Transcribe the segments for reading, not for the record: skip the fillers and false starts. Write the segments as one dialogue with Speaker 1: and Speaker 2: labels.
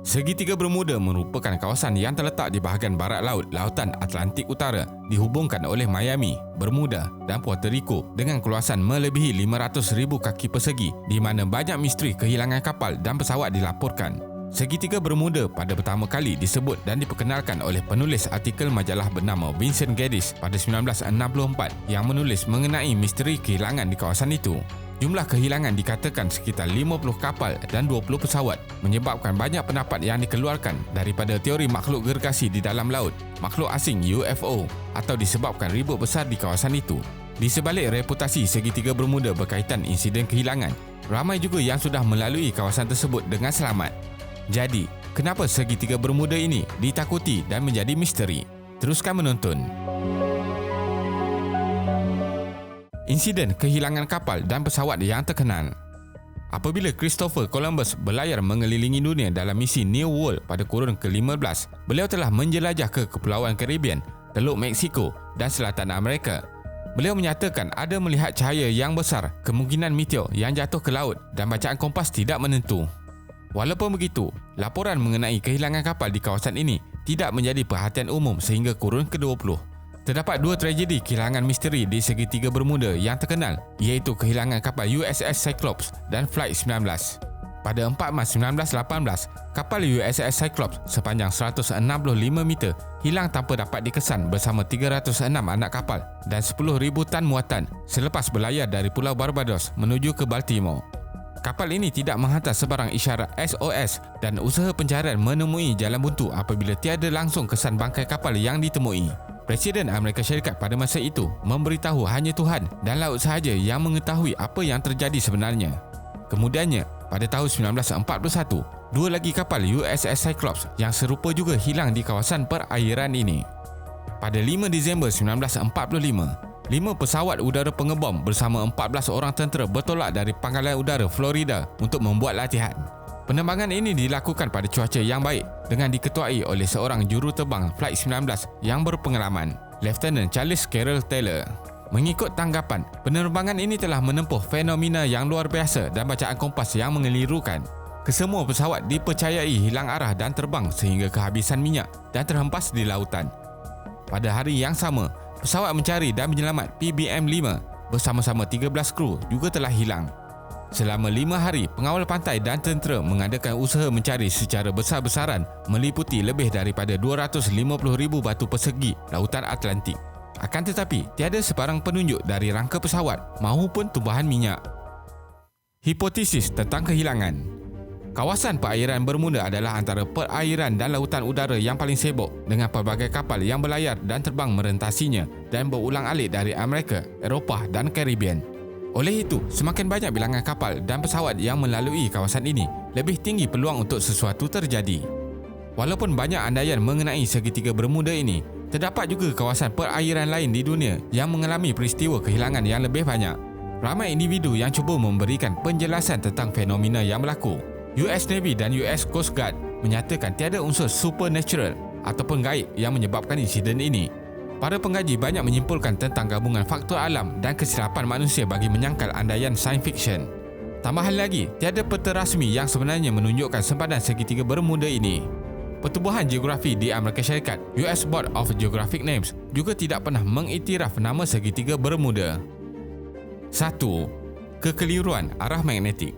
Speaker 1: Segitiga Bermuda merupakan kawasan yang terletak di bahagian barat laut Lautan Atlantik Utara, dihubungkan oleh Miami, Bermuda dan Puerto Rico dengan keluasan melebihi 500,000 kaki persegi, di mana banyak misteri kehilangan kapal dan pesawat dilaporkan. Segitiga Bermuda pada pertama kali disebut dan diperkenalkan oleh penulis artikel majalah bernama Vincent Geddes pada 1964 yang menulis mengenai misteri kehilangan di kawasan itu. Jumlah kehilangan dikatakan sekitar 50 kapal dan 20 pesawat, menyebabkan banyak pendapat yang dikeluarkan daripada teori makhluk gergasi di dalam laut, makhluk asing UFO, atau disebabkan ribut besar di kawasan itu. Di sebalik reputasi Segitiga Bermuda berkaitan insiden kehilangan, ramai juga yang sudah melalui kawasan tersebut dengan selamat. Jadi, kenapa Segitiga Bermuda ini ditakuti dan menjadi misteri? Teruskan menonton. Insiden kehilangan kapal dan pesawat yang terkenal. Apabila Christopher Columbus berlayar mengelilingi dunia dalam misi New World pada kurun ke-15, beliau telah menjelajah ke Kepulauan Caribbean, Teluk Meksiko dan Selatan Amerika. Beliau menyatakan ada melihat cahaya yang besar, kemungkinan meteor yang jatuh ke laut dan bacaan kompas tidak menentu. Walaupun begitu, laporan mengenai kehilangan kapal di kawasan ini tidak menjadi perhatian umum sehingga kurun ke-20. Terdapat dua tragedi kehilangan misteri di Segitiga Bermuda yang terkenal, iaitu kehilangan kapal USS Cyclops dan Flight 19. Pada 4 Mac 1918, kapal USS Cyclops sepanjang 165 meter hilang tanpa dapat dikesan bersama 306 anak kapal dan 10,000 tan muatan selepas berlayar dari Pulau Barbados menuju ke Baltimore. Kapal ini tidak menghantar sebarang isyarat SOS dan usaha pencarian menemui jalan buntu apabila tiada langsung kesan bangkai kapal yang ditemui. Presiden Amerika Syarikat pada masa itu memberitahu hanya Tuhan dan laut sahaja yang mengetahui apa yang terjadi sebenarnya. Kemudiannya, pada tahun 1941, dua lagi kapal USS Cyclops yang serupa juga hilang di kawasan perairan ini. Pada 5 Disember 1945, 5 pesawat udara pengebom bersama 14 orang tentera bertolak dari Pangkalan Udara Florida untuk membuat latihan. Penerbangan ini dilakukan pada cuaca yang baik dengan diketuai oleh seorang juruterbang Flight 19 yang berpengalaman, Lieutenant Charles Carroll Taylor. Mengikut tanggapan, penerbangan ini telah menempuh fenomena yang luar biasa dan bacaan kompas yang mengelirukan. Kesemua pesawat dipercayai hilang arah dan terbang sehingga kehabisan minyak dan terhempas di lautan. Pada hari yang sama, pesawat mencari dan menyelamat PBM-5 bersama-sama 13 kru juga telah hilang. Selama 5 hari, pengawal pantai dan tentera mengadakan usaha mencari secara besar-besaran meliputi lebih daripada 250,000 batu persegi Lautan Atlantik. Akan tetapi, tiada sebarang penunjuk dari rangka pesawat maupun tumbuhan minyak. Hipotesis tentang kehilangan. Kawasan perairan Bermuda adalah antara perairan dan lautan udara yang paling sibuk dengan pelbagai kapal yang berlayar dan terbang merentasinya dan berulang-alik dari Amerika, Eropah dan Caribbean. Oleh itu, semakin banyak bilangan kapal dan pesawat yang melalui kawasan ini, lebih tinggi peluang untuk sesuatu terjadi. Walaupun banyak andaian mengenai Segitiga Bermuda ini, terdapat juga kawasan perairan lain di dunia yang mengalami peristiwa kehilangan yang lebih banyak. Ramai individu yang cuba memberikan penjelasan tentang fenomena yang berlaku. US Navy dan US Coast Guard menyatakan tiada unsur supernatural ataupun gaib yang menyebabkan insiden ini. Para pengkaji banyak menyimpulkan tentang gabungan faktor alam dan kesilapan manusia bagi menyangkal andaian sains fiksyen. Tambahan lagi, tiada peta rasmi yang sebenarnya menunjukkan sempadan Segitiga Bermuda ini. Pertubuhan Geografi di Amerika Syarikat, US Board of Geographic Names, juga tidak pernah mengiktiraf nama Segitiga Bermuda. 1. Kekeliruan arah magnetik.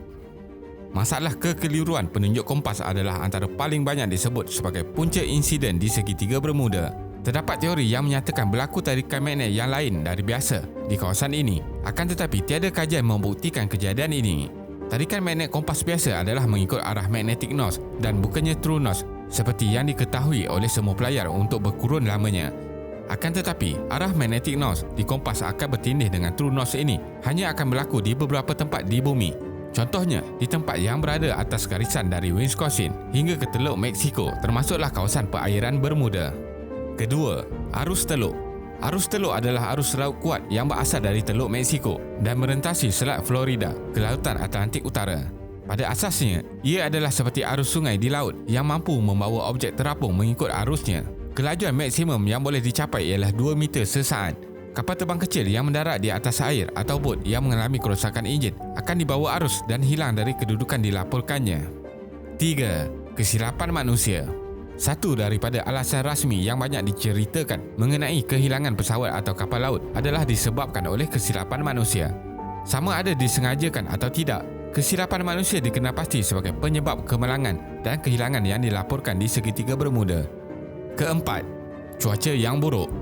Speaker 1: Masalah kekeliruan penunjuk kompas adalah antara paling banyak disebut sebagai punca insiden di Segitiga Bermuda. Terdapat teori yang menyatakan berlaku tarikan magnet yang lain dari biasa di kawasan ini. Akan tetapi, tiada kajian membuktikan kejadian ini. Tarikan magnet kompas biasa adalah mengikut arah magnetic north dan bukannya true north seperti yang diketahui oleh semua pelayar untuk berkurun lamanya. Akan tetapi, arah magnetic north di kompas akan bertindih dengan true north ini hanya akan berlaku di beberapa tempat di bumi. Contohnya, di tempat yang berada atas garisan dari Wisconsin hingga ke Teluk Meksiko, termasuklah kawasan perairan Bermuda. Kedua, arus teluk. Arus teluk adalah arus laut kuat yang berasal dari Teluk Meksiko dan merentasi Selat Florida ke Lautan Atlantik Utara. Pada asasnya, ia adalah seperti arus sungai di laut yang mampu membawa objek terapung mengikut arusnya. Kelajuan maksimum yang boleh dicapai ialah 2 meter sesaat. Kapal terbang kecil yang mendarat di atas air atau bot yang mengalami kerosakan enjin akan dibawa arus dan hilang dari kedudukan dilaporkannya. 3. Kesilapan manusia. Satu daripada alasan rasmi yang banyak diceritakan mengenai kehilangan pesawat atau kapal laut adalah disebabkan oleh kesilapan manusia. Sama ada disengajakan atau tidak, kesilapan manusia dikenal pasti sebagai penyebab kemalangan dan kehilangan yang dilaporkan di segitiga Bermuda. Keempat, cuaca yang buruk.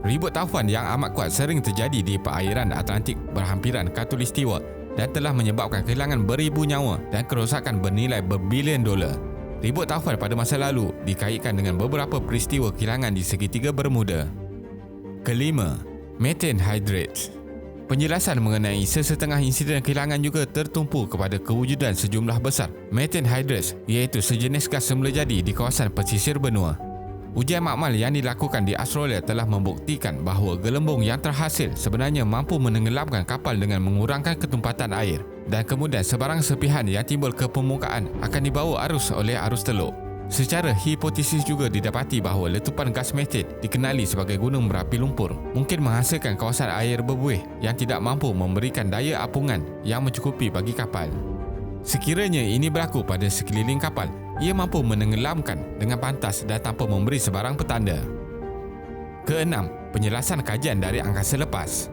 Speaker 1: Ribut taufan yang amat kuat sering terjadi di perairan Atlantik berhampiran khatulistiwa dan telah menyebabkan kehilangan beribu nyawa dan kerosakan bernilai berbilion dolar. Ribut taufan pada masa lalu dikaitkan dengan beberapa peristiwa kehilangan di segitiga Bermuda. Kelima, methane hydrate. Penjelasan mengenai sesetengah insiden kehilangan juga tertumpu kepada kewujudan sejumlah besar methane hydrates, iaitu sejenis gas semula jadi di kawasan pesisir benua. Ujian makmal yang dilakukan di Australia telah membuktikan bahawa gelembung yang terhasil sebenarnya mampu menenggelamkan kapal dengan mengurangkan ketumpatan air, dan kemudian sebarang serpihan yang timbul ke permukaan akan dibawa arus oleh arus teluk. Secara hipotesis juga didapati bahawa letupan gas metan dikenali sebagai gunung berapi lumpur mungkin menghasilkan kawasan air berbuih yang tidak mampu memberikan daya apungan yang mencukupi bagi kapal. Sekiranya ini berlaku pada sekeliling kapal, ia mampu menenggelamkan dengan pantas dan tanpa memberi sebarang petanda. Keenam, penjelasan kajian dari angkasa lepas.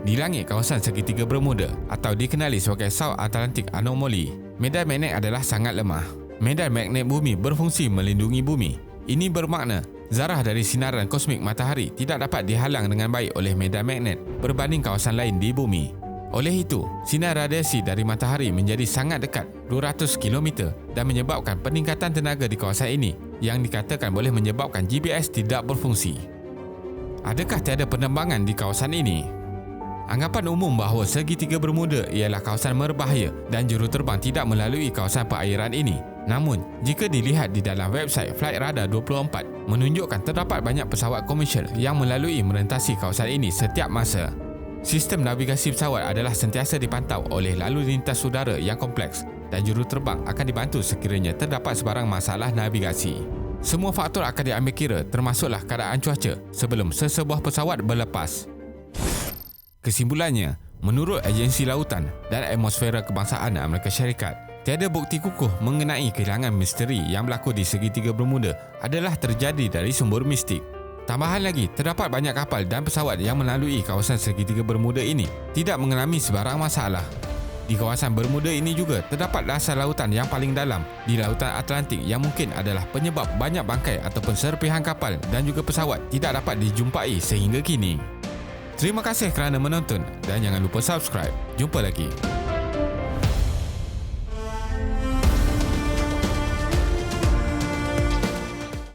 Speaker 1: Di langit kawasan segitiga Bermuda atau dikenali sebagai South Atlantic Anomaly, medan magnet adalah sangat lemah. Medan magnet bumi berfungsi melindungi bumi. Ini bermakna zarah dari sinaran kosmik matahari tidak dapat dihalang dengan baik oleh medan magnet berbanding kawasan lain di bumi. Oleh itu, sinar radiasi dari matahari menjadi sangat dekat 200 km dan menyebabkan peningkatan tenaga di kawasan ini yang dikatakan boleh menyebabkan GPS tidak berfungsi. Adakah tiada penerbangan di kawasan ini? Anggapan umum bahawa segitiga Bermuda ialah kawasan berbahaya dan juruterbang tidak melalui kawasan perairan ini. Namun, jika dilihat di dalam website Flightradar 24, menunjukkan terdapat banyak pesawat komersial yang melalui merentasi kawasan ini setiap masa. Sistem navigasi pesawat adalah sentiasa dipantau oleh lalu lintas udara yang kompleks dan juruterbang akan dibantu sekiranya terdapat sebarang masalah navigasi. Semua faktor akan diambil kira termasuklah keadaan cuaca sebelum sesebuah pesawat berlepas. Kesimpulannya, menurut Agensi Lautan dan Atmosfera Kebangsaan Amerika Syarikat, tiada bukti kukuh mengenai kehilangan misteri yang berlaku di segitiga Bermuda adalah terjadi dari sumber mistik. Tambahan lagi, terdapat banyak kapal dan pesawat yang melalui kawasan segitiga Bermuda ini tidak mengalami sebarang masalah. Di kawasan Bermuda ini juga terdapat dasar lautan yang paling dalam di Lautan Atlantik yang mungkin adalah penyebab banyak bangkai ataupun serpihan kapal dan juga pesawat tidak dapat dijumpai sehingga kini. Terima kasih kerana menonton dan jangan lupa subscribe. Jumpa lagi.